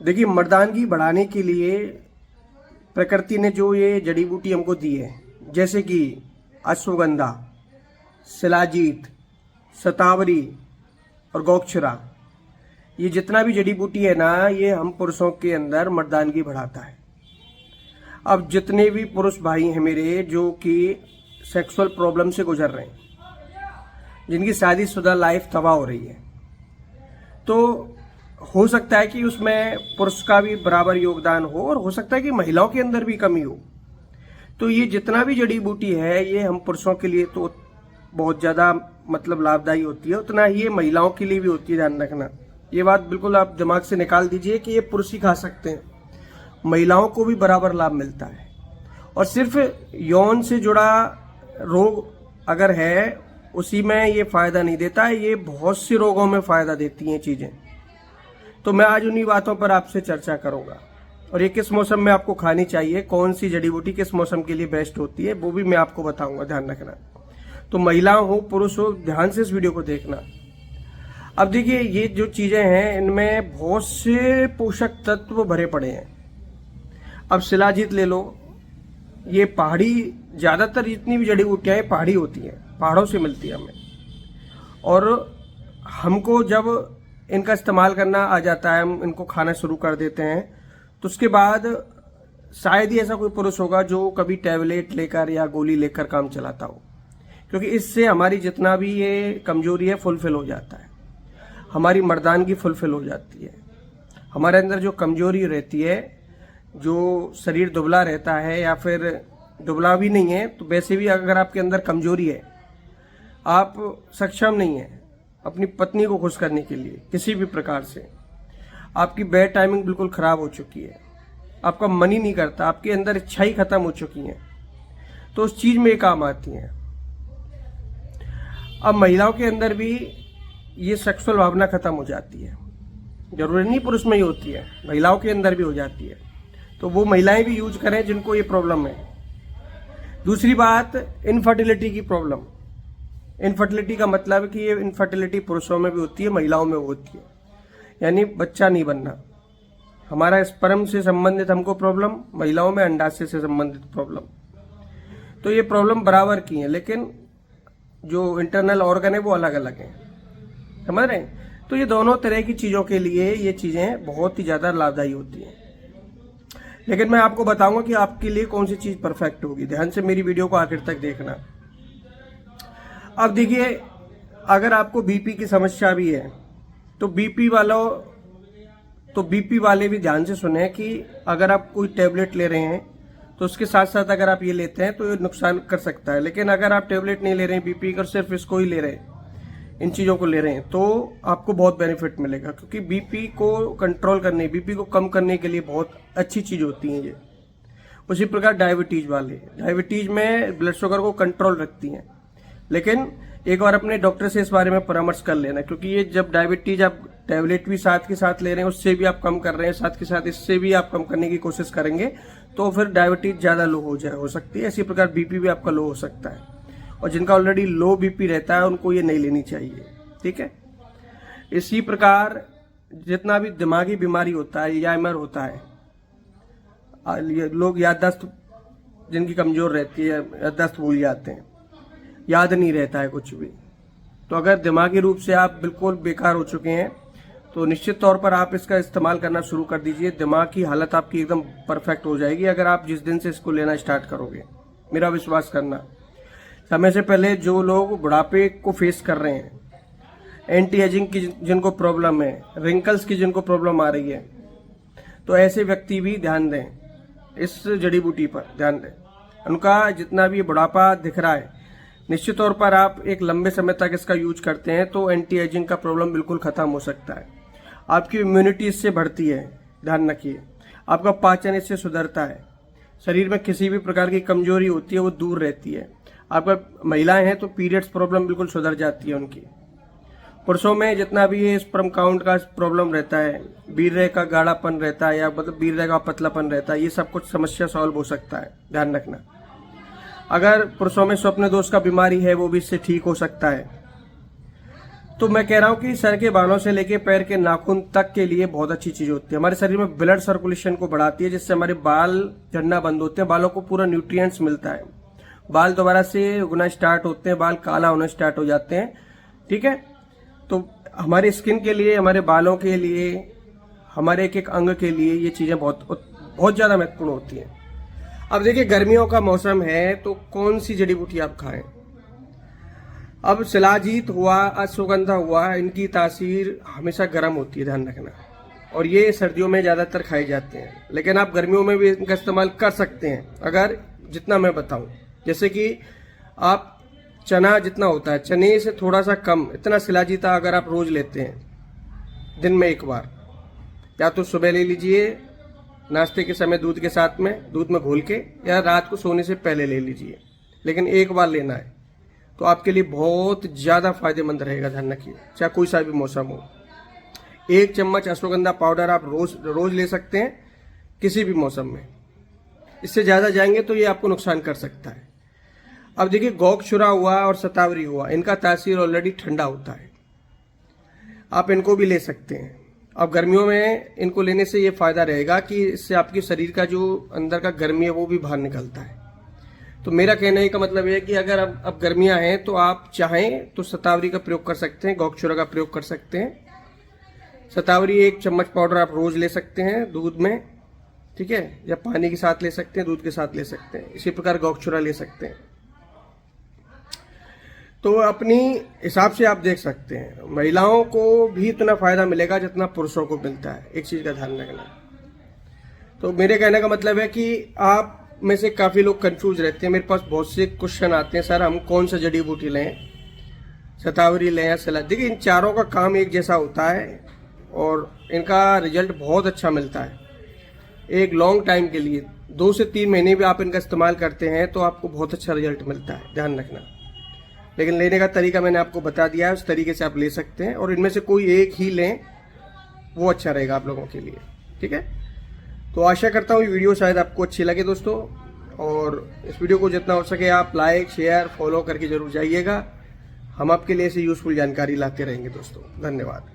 देखिए, मर्दानगी बढ़ाने के लिए प्रकृति ने जो ये जड़ी बूटी हमको दी है, जैसे कि अश्वगंधा, शिलाजीत, शतावरी और गोक्षरा, ये जितना भी जड़ी बूटी है ना, ये हम पुरुषों के अंदर मर्दानगी बढ़ाता है। अब जितने भी पुरुष भाई हैं मेरे जो कि सेक्सुअल प्रॉब्लम से गुजर रहे हैं, जिनकी शादीशुदा लाइफ तबाह हो रही है, तो हो सकता है कि उसमें पुरुष का भी बराबर योगदान हो और हो सकता है कि महिलाओं के अंदर भी कमी हो। तो ये जितना भी जड़ी बूटी है, ये हम पुरुषों के लिए तो बहुत ज़्यादा मतलब लाभदायी होती है, उतना ही ये महिलाओं के लिए भी होती है। ध्यान रखना, ये बात बिल्कुल आप दिमाग से निकाल दीजिए कि ये पुरुष ही खा सकते हैं, महिलाओं को भी बराबर लाभ मिलता है। और सिर्फ यौन से जुड़ा रोग अगर है उसी में ये फायदा नहीं देता है, ये बहुत से रोगों में फायदा देती हैं चीज़ें। तो मैं आज उन्हीं बातों पर आपसे चर्चा करूंगा, और ये किस मौसम में आपको खानी चाहिए, कौन सी जड़ी बूटी किस मौसम के लिए बेस्ट होती है, वो भी मैं आपको बताऊंगा। ध्यान रखना। तो महिला हो पुरुष हो, ध्यान से इस वीडियो को देखना। अब देखिए, ये जो चीजें हैं इनमें बहुत से पोषक तत्व भरे पड़े हैं। अब शिलाजीत ले लो, ये पहाड़ी, ज्यादातर जितनी भी जड़ी बूटियां हैं पहाड़ी होती हैं, पहाड़ों से मिलती है हमें। और हमको जब इनका इस्तेमाल करना आ जाता है, हम इनको खाना शुरू कर देते हैं, तो उसके बाद शायद ही ऐसा कोई पुरुष होगा जो कभी टैबलेट लेकर या गोली लेकर काम चलाता हो, क्योंकि इससे हमारी जितना भी ये कमजोरी है फुलफिल हो जाता है, हमारी मर्दानगी फुलफिल हो जाती है। हमारे अंदर जो कमजोरी रहती है, जो शरीर दुबला रहता है या फिर दुबला भी नहीं है, तो वैसे भी अगर आपके अंदर कमजोरी है, आप सक्षम नहीं है अपनी पत्नी को खुश करने के लिए किसी भी प्रकार से, आपकी बेड टाइमिंग बिल्कुल खराब हो चुकी है, आपका मन ही नहीं करता, आपके अंदर इच्छाएं खत्म हो चुकी हैं, तो उस चीज में काम आती हैं। अब महिलाओं के अंदर भी ये सेक्सुअल भावना खत्म हो जाती है, जरूरी नहीं पुरुष में ही होती है, महिलाओं के अंदर भी हो जाती है। तो वो महिलाएं भी यूज करें जिनको ये प्रॉब्लम है। दूसरी बात, इनफर्टिलिटी की प्रॉब्लम। इनफर्टिलिटी का मतलब है कि ये इनफर्टिलिटी पुरुषों में भी होती है, महिलाओं में होती है, यानी बच्चा नहीं बनना। हमारा स्पर्म से संबंधित हमको प्रॉब्लम, महिलाओं में अंडाशय से संबंधित प्रॉब्लम। तो ये प्रॉब्लम बराबर की है, लेकिन जो इंटरनल ऑर्गन है वो अलग अलग है, समझ रहे हैं। तो ये दोनों तरह की चीजों के लिए ये चीजें बहुत ही ज्यादा लाभदायी होती हैं। लेकिन मैं आपको बताऊंगा कि आपके लिए कौन सी चीज परफेक्ट होगी। ध्यान से मेरी वीडियो को आखिर तक देखना। अब देखिए, अगर आपको बीपी की समस्या भी है, तो बीपी वाले भी ध्यान से सुने कि अगर आप कोई टेबलेट ले रहे हैं तो उसके साथ साथ अगर आप ये लेते हैं तो ये नुकसान कर सकता है। लेकिन अगर आप टेबलेट नहीं ले रहे हैं बीपी का, सिर्फ इसको ही ले रहे हैं, इन चीजों को ले रहे हैं, तो आपको बहुत बेनिफिट मिलेगा, क्योंकि बीपी को कंट्रोल करने, बीपी को कम करने के लिए बहुत अच्छी चीज होती है ये। उसी प्रकार डायबिटीज में ब्लड शुगर को कंट्रोल रखती हैं। लेकिन एक बार अपने डॉक्टर से इस बारे में परामर्श कर लेना, क्योंकि ये जब डायबिटीज आप टैबलेट भी साथ के साथ ले रहे हैं, उससे भी आप कम कर रहे हैं, साथ के साथ इससे भी आप कम करने की कोशिश करेंगे, तो फिर डायबिटीज ज्यादा लो हो सकती है। इसी प्रकार बीपी भी आपका लो हो सकता है, और जिनका ऑलरेडी लो बीपी रहता है उनको ये नहीं लेनी चाहिए, ठीक है। इसी प्रकार जितना भी दिमागी बीमारी होता है, अल्जाइमर होता है, लोग याददाश्त जिनकी कमजोर रहती है, याददाश्त भूल जाते हैं, याद नहीं रहता है कुछ भी। तो अगर दिमागी रूप से आप बिल्कुल बेकार हो चुके हैं, तो निश्चित तौर पर आप इसका इस्तेमाल करना शुरू कर दीजिए। दिमाग की हालत आपकी एकदम परफेक्ट हो जाएगी अगर आप जिस दिन से इसको लेना स्टार्ट करोगे, मेरा विश्वास करना। समय से पहले जो लोग बुढ़ापे को फेस कर रहे हैं, एंटी एजिंग की जिनको प्रॉब्लम है, रिंकल्स की जिनको प्रॉब्लम आ रही है, तो ऐसे व्यक्ति भी ध्यान दें, इस जड़ी बूटी पर ध्यान दें। उनका जितना भी बुढ़ापा दिख रहा है, निश्चित तौर पर आप एक लंबे समय तक इसका यूज करते हैं तो एंटी एजिंग का प्रॉब्लम बिल्कुल खत्म हो सकता है। आपकी इम्यूनिटी इससे बढ़ती है, ध्यान रखिए। आपका पाचन इससे सुधरता है, शरीर में किसी भी प्रकार की कमजोरी होती है वो दूर रहती है। आपका महिलाएं हैं तो पीरियड्स प्रॉब्लम बिल्कुल सुधर जाती है उनकी। पुरुषों में जितना भी ये स्पर्म काउंट का प्रॉब्लम रहता है, वीर्य का गाढ़ापन रहता है, या मतलब वीर्य का पतलापन रहता है, ये सब कुछ समस्या सॉल्व हो सकता है, ध्यान रखना। अगर पुरुषों में स्वप्न दोष का बीमारी है, वो भी इससे ठीक हो सकता है। तो मैं कह रहा हूँ कि सर के बालों से लेके पैर के नाखून तक के लिए बहुत अच्छी चीज होती है। हमारे शरीर में ब्लड सर्कुलेशन को बढ़ाती है, जिससे हमारे बाल झड़ना बंद होते हैं, बालों को पूरा न्यूट्रिएंट्स मिलता है, बाल दोबारा से उगना स्टार्ट होते हैं, बाल काला होना स्टार्ट हो जाते हैं। ठीक है, तो हमारे स्किन के लिए, हमारे बालों के लिए, हमारे एक एक अंग के लिए ये चीजें बहुत ज्यादा महत्वपूर्ण होती हैं। अब देखिए, गर्मियों का मौसम है तो कौन सी जड़ी बूटी आप खाएं। अब शिलाजीत हुआ, अश्वगंधा हुआ, इनकी तासीर हमेशा गर्म होती है, ध्यान रखना, और ये सर्दियों में ज्यादातर खाए जाते हैं, लेकिन आप गर्मियों में भी इनका इस्तेमाल कर सकते हैं अगर जितना मैं बताऊं। जैसे कि आप चना जितना होता है, चने से थोड़ा सा कम इतना शिलाजीता अगर आप रोज लेते हैं दिन में एक बार, या तो सुबह ले लीजिए नाश्ते के समय दूध के साथ में, दूध में घोल के, या रात को सोने से पहले ले लीजिए, लेकिन एक बार लेना है, तो आपके लिए बहुत ज़्यादा फायदेमंद रहेगा। ध्यान रखिए, चाहे कोई सा भी मौसम हो। 1 चम्मच अश्वगंधा पाउडर आप रोज ले सकते हैं किसी भी मौसम में। इससे ज़्यादा जाएंगे तो ये आपको नुकसान कर सकता है। अब देखिए, गोक्षुरा हुआ और शतावरी हुआ, इनका तासीर ऑलरेडी ठंडा होता है, आप इनको भी ले सकते हैं। अब गर्मियों में इनको लेने से ये फायदा रहेगा कि इससे आपके शरीर का जो अंदर का गर्मी है वो भी बाहर निकलता है। तो मेरा कहने का मतलब है कि अगर अब गर्मियां हैं तो आप चाहें तो शतावरी का प्रयोग कर सकते हैं, गोक्षुरा का प्रयोग कर सकते हैं। शतावरी 1 चम्मच पाउडर आप रोज ले सकते हैं दूध में, ठीक है, या पानी के साथ ले सकते हैं, दूध के साथ ले सकते हैं। इसी प्रकार गोक्षुरा ले सकते हैं। तो अपनी हिसाब से आप देख सकते हैं, महिलाओं को भी इतना फायदा मिलेगा जितना पुरुषों को मिलता है। एक चीज का ध्यान रखना। तो मेरे कहने का मतलब है कि आप में से काफी लोग कंफ्यूज रहते हैं, मेरे पास बहुत से क्वेश्चन आते हैं, सर हम कौन सा जड़ी बूटी लें, शतावरी लें या सलाह। देखिए, इन चारों का काम एक जैसा होता है और इनका रिजल्ट बहुत अच्छा मिलता है। एक लॉन्ग टाइम के लिए 2 से 3 महीने भी आप इनका इस्तेमाल करते हैं तो आपको बहुत अच्छा रिजल्ट मिलता है, ध्यान रखना। लेकिन लेने का तरीका मैंने आपको बता दिया है, उस तरीके से आप ले सकते हैं, और इनमें से कोई एक ही लें, वो अच्छा रहेगा आप लोगों के लिए। ठीक है, तो आशा करता हूँ ये वीडियो शायद आपको अच्छी लगे दोस्तों, और इस वीडियो को जितना हो सके आप लाइक, शेयर, फॉलो करके जरूर जाइएगा। हम आपके लिए ऐसी यूजफुल जानकारी लाते रहेंगे दोस्तों। धन्यवाद।